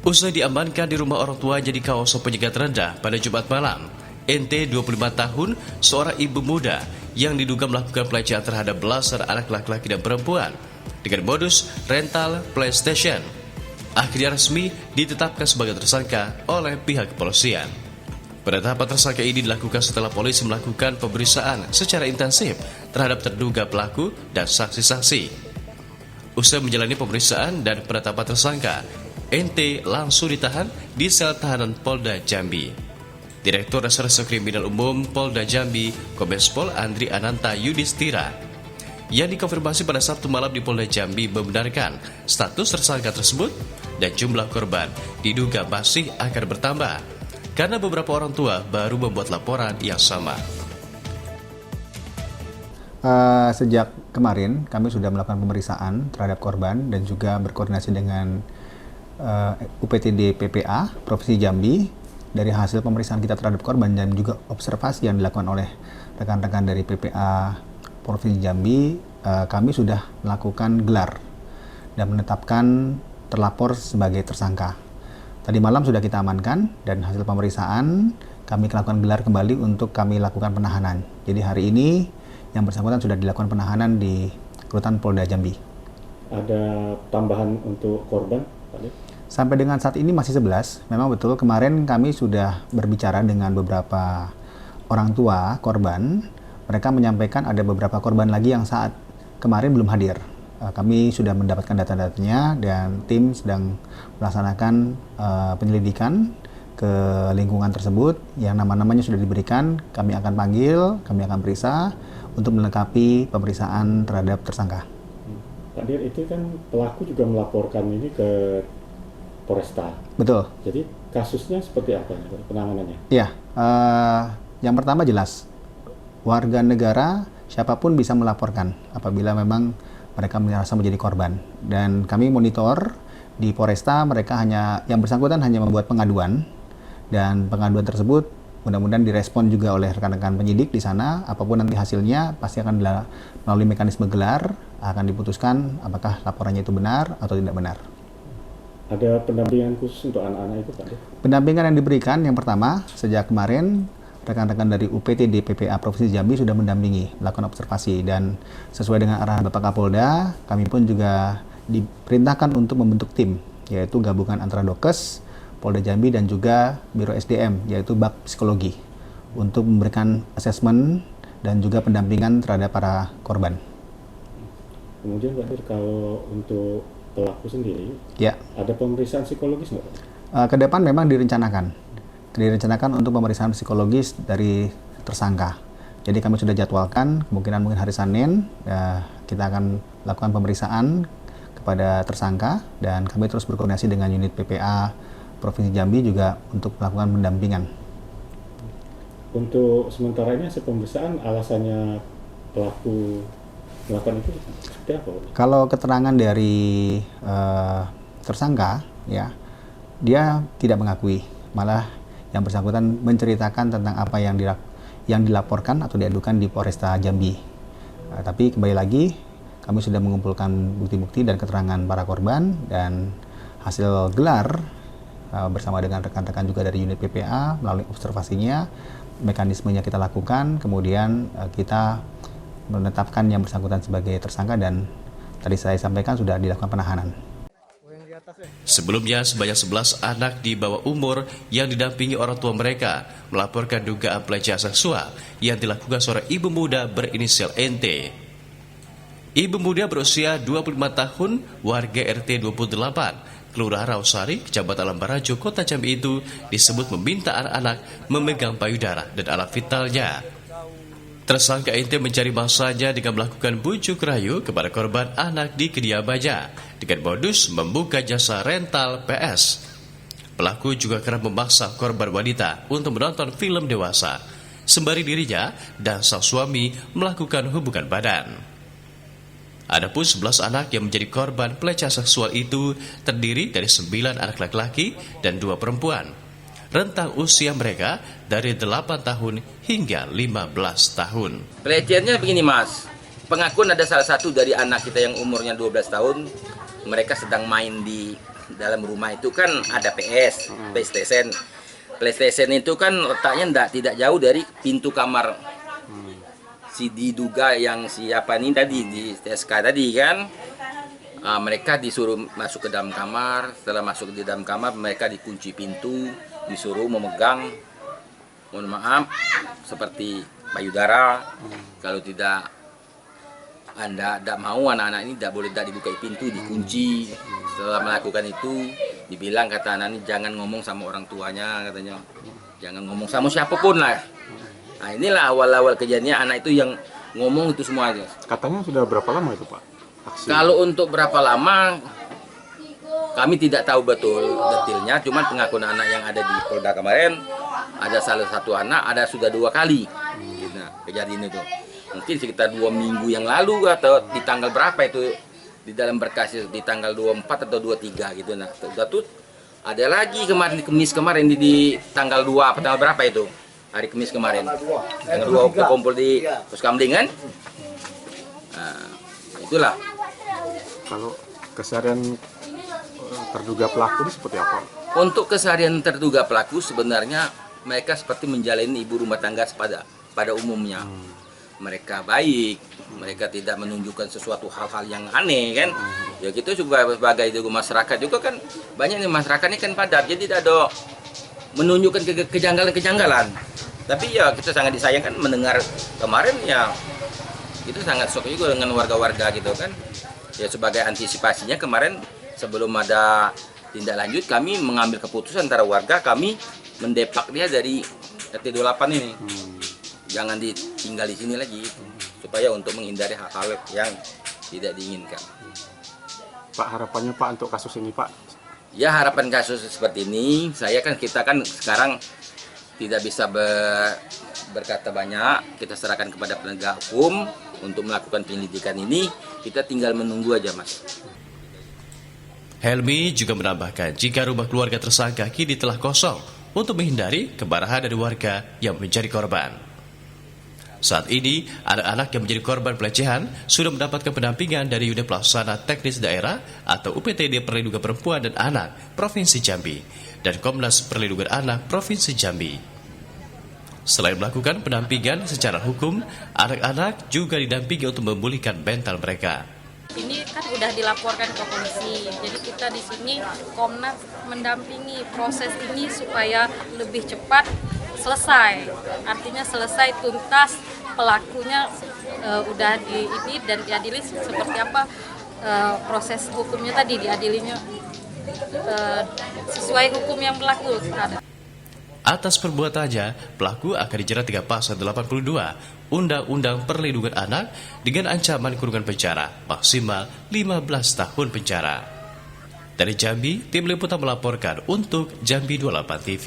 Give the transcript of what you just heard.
Usai diamankan di rumah orang tuanya di kawasan Penyegat Rendah pada Jumat malam, NT 25 tahun, seorang ibu muda yang diduga melakukan pelecehan terhadap belasan anak laki-laki dan perempuan dengan modus rental PlayStation, akhirnya resmi ditetapkan sebagai tersangka oleh pihak kepolisian. Penetapan tersangka ini dilakukan setelah polisi melakukan pemeriksaan secara intensif terhadap terduga pelaku dan saksi-saksi. Usai menjalani pemeriksaan dan penetapan tersangka, NT langsung ditahan di sel tahanan Polda Jambi. Direktur Reserse Kriminal Umum Polda Jambi, Kombes Pol Andri Ananta Yudhistira, yang dikonfirmasi pada Sabtu malam di Polda Jambi membenarkan status tersangka tersebut dan jumlah korban diduga masih akan bertambah karena beberapa orang tua baru membuat laporan yang sama. Sejak kemarin kami sudah melakukan pemeriksaan terhadap korban dan juga berkoordinasi dengan UPTD PPA Provinsi Jambi. Dari hasil pemeriksaan kita terhadap korban dan juga observasi yang dilakukan oleh rekan-rekan dari PPA Provinsi Jambi, kami sudah melakukan gelar dan menetapkan terlapor sebagai tersangka. Tadi malam sudah kita amankan dan hasil pemeriksaan kami lakukan gelar kembali untuk kami lakukan penahanan. Jadi hari ini yang bersangkutan sudah dilakukan penahanan di Rutan Polda Jambi. Ada tambahan untuk korban, Pak? Sampai dengan saat ini masih 11. Memang betul kemarin kami sudah berbicara dengan beberapa orang tua korban. Mereka menyampaikan ada beberapa korban lagi yang saat kemarin belum hadir. Kami sudah mendapatkan data-datanya dan tim sedang melaksanakan penyelidikan ke lingkungan tersebut. Yang nama-namanya sudah diberikan, kami akan panggil, kami akan periksa untuk melengkapi pemeriksaan terhadap tersangka. Pak Dir, itu kan pelaku juga melaporkan ini ke Polresta. Betul. Jadi kasusnya seperti apa penanganannya? Iya, yang pertama jelas warga negara siapapun bisa melaporkan apabila memang mereka merasa menjadi korban. Dan kami monitor di Polresta, mereka yang bersangkutan hanya membuat pengaduan dan pengaduan tersebut mudah-mudahan direspon juga oleh rekan-rekan penyidik di sana. Apapun nanti hasilnya pasti akan melalui mekanisme gelar akan diputuskan apakah laporannya itu benar atau tidak benar. Ada pendampingan khusus untuk anak-anak itu, Pak? Pendampingan yang diberikan yang pertama, sejak kemarin rekan-rekan dari UPTD PPA Provinsi Jambi sudah mendampingi, melakukan observasi, dan sesuai dengan arahan Bapak Kapolda, kami pun juga diperintahkan untuk membentuk tim, yaitu gabungan antara Dokes, Polda Jambi, dan juga Biro SDM, yaitu Bak Psikologi, untuk memberikan asesmen dan juga pendampingan terhadap para korban. Kemudian Pak Dir, kalau untuk pelaku sendiri, ya, ada pemeriksaan psikologis nggak, Pak? Ke depan memang direncanakan untuk pemeriksaan psikologis dari tersangka. Jadi kami sudah jadwalkan, kemungkinan mungkin hari Senin, kita akan lakukan pemeriksaan kepada tersangka dan kami terus berkoordinasi dengan unit PPA Provinsi Jambi juga untuk melakukan pendampingan. Untuk sementara ini hasil pemeriksaan alasannya pelaku melakukan itu seperti apa? Kalau keterangan dari tersangka, ya, dia tidak mengakui, malah yang bersangkutan menceritakan tentang apa yang dilaporkan atau diadukan di Polresta Jambi. Tapi kembali lagi, kami sudah mengumpulkan bukti-bukti dan keterangan para korban dan hasil gelar bersama dengan rekan-rekan juga dari unit PPA melalui observasinya, mekanismenya kita lakukan, kemudian kita menetapkan yang bersangkutan sebagai tersangka dan tadi saya sampaikan sudah dilakukan penahanan. Sebelumnya, sebanyak 11 anak di bawah umur yang didampingi orang tua mereka melaporkan dugaan pelecehan seksual yang dilakukan seorang ibu muda berinisial NT. Ibu muda berusia 25 tahun, warga RT 28, Kelurahan Rausari, Kecamatan Lambarajo, Kota Jambi itu disebut meminta anak-anak memegang payudara dan alat vitalnya. Tersangka NT mencari masanya dengan melakukan bujuk rayu kepada korban anak di kediamannya dengan modus membuka jasa rental PS. Pelaku juga kerap memaksa korban wanita untuk menonton film dewasa, sembari dirinya dan sang suami melakukan hubungan badan. Adapun 11 anak yang menjadi korban pelecehan seksual itu terdiri dari 9 anak laki-laki dan 2 perempuan. Rentang usia mereka dari 8 tahun hingga 15 tahun. Pelecehannya begini Mas, pengakuan ada salah satu dari anak kita yang umurnya 12 tahun, mereka sedang main di dalam rumah itu kan ada PlayStation. PlayStation itu kan letaknya tidak jauh dari pintu kamar si diduga yang siapa ini tadi di TSK tadi kan. Mereka disuruh masuk ke dalam kamar. Setelah masuk di dalam kamar, mereka dikunci pintu, disuruh memegang, mohon maaf, seperti payudara. Kalau tidak Anda tidak mau, anak-anak ini tidak boleh dibuka pintu, dikunci. Setelah melakukan itu, dibilang kata anak ini jangan ngomong sama orang tuanya, katanya, jangan ngomong sama siapapun lah. Nah inilah awal-awal kejadiannya, anak itu yang ngomong itu semua aja. Katanya sudah berapa lama itu Pak? Aksi. Kalau untuk berapa lama kami tidak tahu betul detailnya, cuman pengakuan anak yang ada di Polda kemarin ada salah satu anak ada sudah 2 kali kejadian itu. Mungkin sekitar 2 minggu yang lalu atau di tanggal berapa itu di dalam berkas di tanggal 24 atau 23 gitu. Nah, tuh ada lagi kemarin Kamis kemarin di tanggal 2 apa tanggal berapa itu? Hari Kamis kemarin. Tanggal 2 waktu kumpul di Puskamling kan? Nah, itulah. Kalau keseharian terduga pelaku ini seperti apa? Untuk keseharian terduga pelaku sebenarnya mereka seperti menjalani ibu rumah tangga pada umumnya. Mereka baik, mereka tidak menunjukkan sesuatu hal-hal yang aneh kan. Ya gitu juga sebagai masyarakat juga kan banyak nih masyarakat ini kan padat, jadi tidak ada menunjukkan kejanggalan-kejanggalan. Tapi ya kita sangat disayangkan mendengar kemarin ya itu sangat shock juga dengan warga-warga gitu kan. Ya sebagai antisipasinya kemarin sebelum ada tindak lanjut kami mengambil keputusan antara warga kami mendepak dia dari RT 28 ini. Jangan ditinggal di sini lagi supaya untuk menghindari hal-hal yang tidak diinginkan. Pak, harapannya Pak untuk kasus ini Pak? Ya harapan kasus seperti ini, kita kan sekarang tidak bisa berkata banyak, kita serahkan kepada penegak hukum untuk melakukan penyelidikan ini, kita tinggal menunggu aja Mas. Helmi juga menambahkan jika rumah keluarga tersangka kini telah kosong untuk menghindari kemarahan dari warga yang menjadi korban. Saat ini, anak-anak yang menjadi korban pelecehan sudah mendapatkan pendampingan dari Unit Pelaksana Teknis Daerah atau UPTD Perlindungan Perempuan dan Anak Provinsi Jambi dan Komnas Perlindungan Anak Provinsi Jambi. Selain melakukan pendampingan secara hukum, anak-anak juga didampingi untuk memulihkan mental mereka. Ini kan udah dilaporkan ke polisi, jadi kita di sini Komnas mendampingi proses ini supaya lebih cepat selesai. Artinya selesai tuntas, pelakunya udah dan diadili seperti apa proses hukumnya tadi, diadilinya sesuai hukum yang berlaku. Atas perbuatannya, pelaku akan dijerat dengan pasal 82 Undang-Undang Perlindungan Anak dengan ancaman kurungan penjara maksimal 15 tahun penjara. Dari Jambi, tim liputan melaporkan untuk Jambi 28 TV.